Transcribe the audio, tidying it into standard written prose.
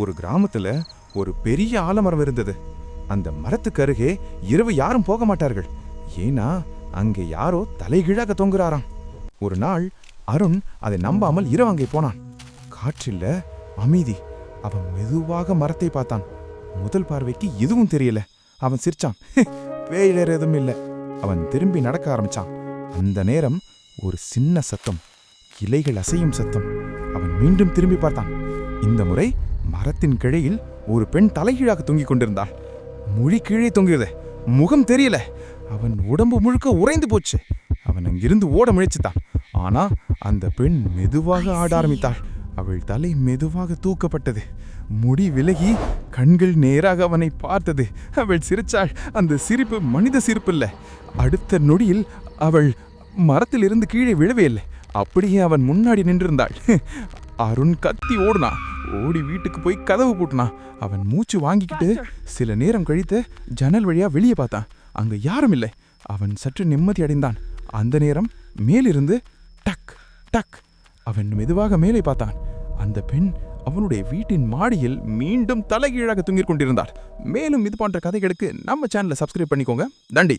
ஒரு கிராமத்துல ஒரு பெரிய ஆலமரம் இருந்தது. அந்த மரத்துக்கு அருகே இரவு யாரும் போக மாட்டார்கள். ஏன்னா அங்கே யாரோ தலைகீழாக தொங்குறாராம். ஒரு நாள் அருண் அதை நம்பாமல் இரவு அங்கே போனான். காற்றில்ல, அமைதி. அவன் மெதுவாக மரத்தை பார்த்தான். முதல் பார்வைக்கு எதுவும் தெரியல. அவன் சிரிச்சான். பேயிடர் எதுவும் இல்லை. அவன் திரும்பி நடக்க ஆரம்பிச்சான். அந்த நேரம் ஒரு சின்ன சத்தம், இலைகள் அசையும் சத்தம். அவன் மீண்டும் திரும்பி பார்த்தான். இந்த முறை மரத்தின் கிளையில் ஒரு பெண் தலைகீழாக தொங்கிக் கொண்டிருந்தாள். மொழி கீழே தொங்கியது, முகம் தெரியல. அவன் உடம்பு முழுக்க உறைந்து போச்சு. அவன் அங்கிருந்து ஓட முயற்சித்தான். ஆனா அந்த பெண் மெதுவாக ஆட ஆரம்பித்தாள். அவள் தலை மெதுவாக தூக்கப்பட்டது. முடி விலகி கண்கள் நேராக அவனை பார்த்தது. அவள் சிரிச்சாள். அந்த சிரிப்பு மனித சிரிப்பு இல்லை. அடுத்த நொடியில் அவள் மரத்திலிருந்து கீழே விழவே இல்லை. அப்படியே அவன் முன்னாடி நின்றிருந்தாள். அருண் கத்தி ஓடுனான். ஓடி வீட்டுக்கு போய் கதவு பூட்டினான். அவன் மூச்சு வாங்கிக்கிட்டு சில நேரம் கழித்து ஜன்னல் வழியா வெளியே பார்த்தான். அங்க யாரும் இல்லை. அவன் சற்று நிம்மதி அடைந்தான். அந்த நேரம் மேலிருந்து டக் டக். அவன் மெதுவாக மேலே பார்த்தான். அந்த பெண் அவனுடைய வீட்டின் மாடியில் மீண்டும் தலைகீழாக தொங்கிக் கொண்டிருந்தாள். மேலும் இது போன்ற கதைகளுக்கு நம்ம சேனலை சப்ஸ்கிரைப் பண்ணிக்கோங்க. நன்றி.